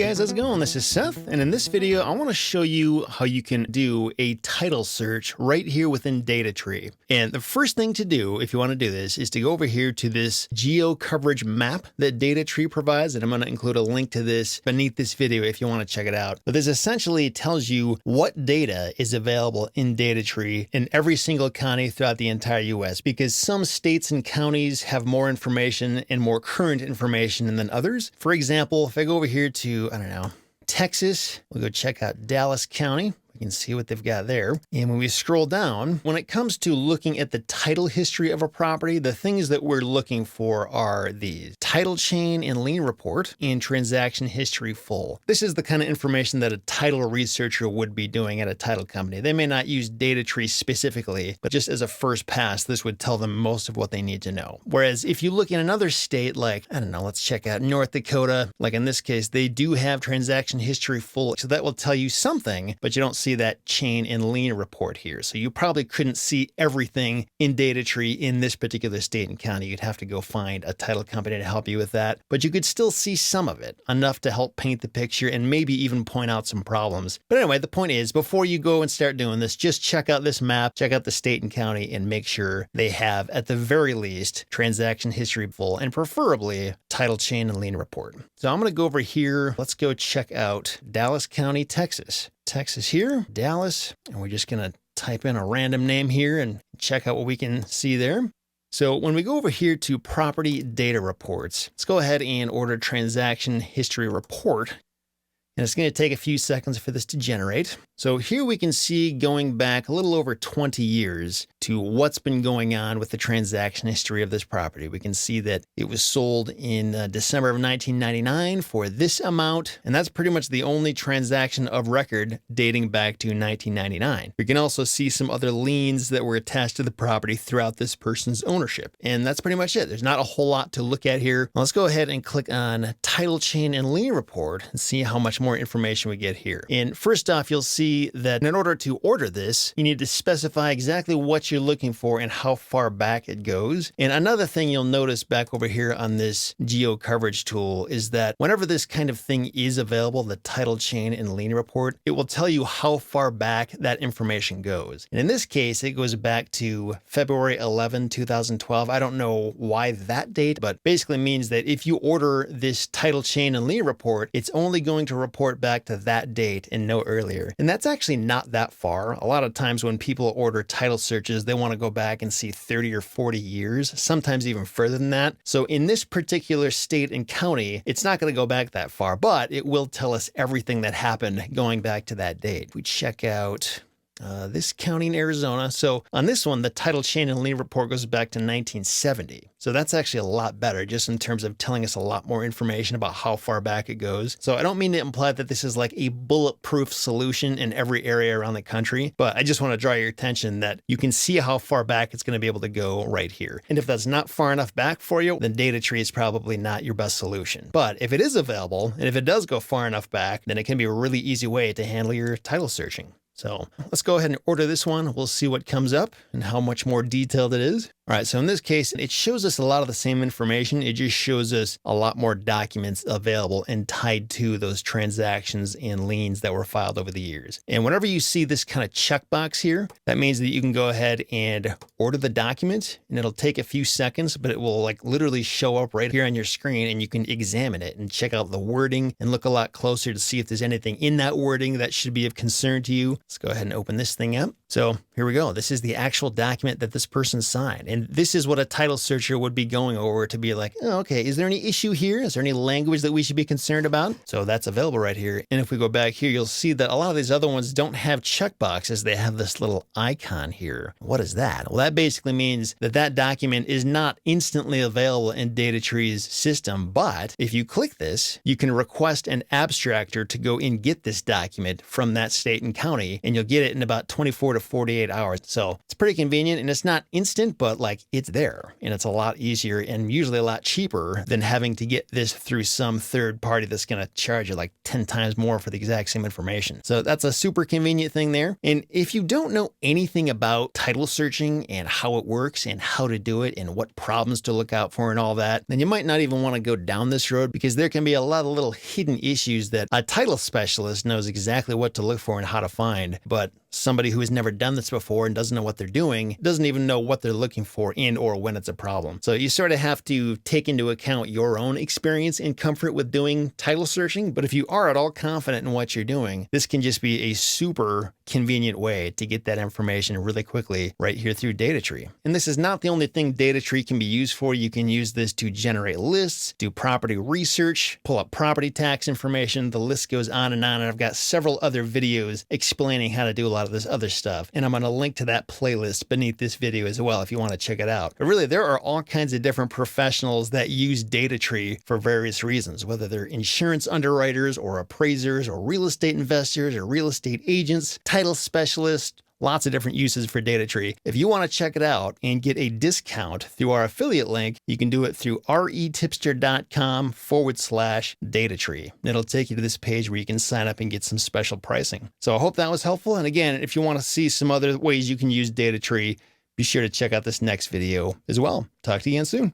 guys, how's it going? This is Seth, and in this video, I want to show you how you can do a title search right here within DataTree. And the first thing to do, if you want to do this, is to go over here to this GeoCoverage Map that DataTree provides, and I'm going to include a link to this beneath this video if you want to check it out. But this essentially tells you what data is available in DataTree in every single county throughout the entire US, because some states and counties have more information and more current information than others. For example, if I go over here to, I don't know, Texas, we'll go check out Dallas County. We can see what they've got there. And when we scroll down, when it comes to looking at the title history of a property, the things that we're looking for are these: title chain and lien report and transaction history full. This is the kind of information that a title researcher would be doing at a title company. They may not use DataTree specifically, but just as a first pass, this would tell them most of what they need to know. Whereas if you look in another state, like, I don't know, let's check out North Dakota. Like in this case, they do have transaction history full. So that will tell you something, but you don't see that chain and lien report here. So you probably couldn't see everything in DataTree in this particular state and county. You'd have to go find a title company to help you with that, but you could still see some of it, enough to help paint the picture and maybe even point out some problems. But anyway, the point is, before you go and start doing this, just check out this map, check out the state and county, and make sure they have, at the very least, transaction history full, and preferably title chain and lien report. So I'm going to go over here. Let's go check out Dallas County, Texas. Texas here, Dallas, and we're just going to type in a random name here and check out what we can see there. So when we go over here to property data reports, let's go ahead and order transaction history report. And it's going to take a few seconds for this to generate. So here we can see, going back a little over 20 years to what's been going on with the transaction history of this property. We can see that it was sold in December of 1999 for this amount. And that's pretty much the only transaction of record dating back to 1999. We can also see some other liens that were attached to the property throughout this person's ownership. And that's pretty much it. There's not a whole lot to look at here. Let's go ahead and click on title chain and lien report and see how much more information we get here. And first off, you'll see that in order to order this, you need to specify exactly what you're looking for and how far back it goes. And another thing you'll notice back over here on this GeoCoverage tool is that whenever this kind of thing is available, the title chain and lien report, it will tell you how far back that information goes. And in this case, it goes back to February 11, 2012. I don't know why that date, but basically means that if you order this title chain and lien report, it's only going to report back to that date and no earlier. And that's actually not that far. A lot of times when people order title searches, they want to go back and see 30 or 40 years, sometimes even further than that. So in this particular state and county, it's not going to go back that far, but it will tell us everything that happened going back to that date. If we check out this county in Arizona. So on this one, the title chain and lien report goes back to 1970. So that's actually a lot better, just in terms of telling us a lot more information about how far back it goes. So I don't mean to imply that this is like a bulletproof solution in every area around the country, but I just want to draw your attention that you can see how far back it's going to be able to go right here. And if that's not far enough back for you, then DataTree is probably not your best solution. But if it is available, and if it does go far enough back, then it can be a really easy way to handle your title searching. So let's go ahead and order this one. We'll see what comes up and how much more detailed it is. All right, so in this case, it shows us a lot of the same information. It just shows us a lot more documents available and tied to those transactions and liens that were filed over the years. And whenever you see this kind of checkbox here, that means that you can go ahead and order the document, and it'll take a few seconds, but it will like literally show up right here on your screen, and you can examine it and check out the wording and look a lot closer to see if there's anything in that wording that should be of concern to you. Let's go ahead and open this thing up. So here we go. This is the actual document that this person signed. And this is what a title searcher would be going over to be like, oh, okay, is there any issue here? Is there any language that we should be concerned about? So that's available right here. And if we go back here, you'll see that a lot of these other ones don't have checkboxes. They have this little icon here. What is that? Well, that basically means that that document is not instantly available in DataTree's system. But if you click this, you can request an Abstractor to go and get this document from that state and county, and you'll get it in about 24 to 48 hours. So it's pretty convenient, and it's not instant, but like like it's there, and it's a lot easier and usually a lot cheaper than having to get this through some third party that's going to charge you like 10 times more for the exact same information. So that's a super convenient thing there. And if you don't know anything about title searching and how it works and how to do it and what problems to look out for and all that, then you might not even want to go down this road, because there can be a lot of little hidden issues that a title specialist knows exactly what to look for and how to find, but somebody who has never done this before and doesn't know what they're doing doesn't even know what they're looking for and or when it's a problem. So you sort of have to take into account your own experience and comfort with doing title searching. But if you are at all confident in what you're doing, this can just be a super convenient way to get that information really quickly right here through DataTree. And this is not the only thing DataTree can be used for. You can use this to generate lists, do property research, pull up property tax information. The list goes on. And I've got several other videos explaining how to do a lot of this other stuff. And I'm going to link to that playlist beneath this video as well if you want to check it out. But really, there are all kinds of different professionals that use DataTree for various reasons, whether they're insurance underwriters or appraisers or real estate investors or real estate agents, title specialists. Lots of different uses for DataTree. If you want to check it out and get a discount through our affiliate link, you can do it through retipster.com/DataTree. It'll take you to this page where you can sign up and get some special pricing. So I hope that was helpful. And again, if you want to see some other ways you can use DataTree, be sure to check out this next video as well. Talk to you again soon.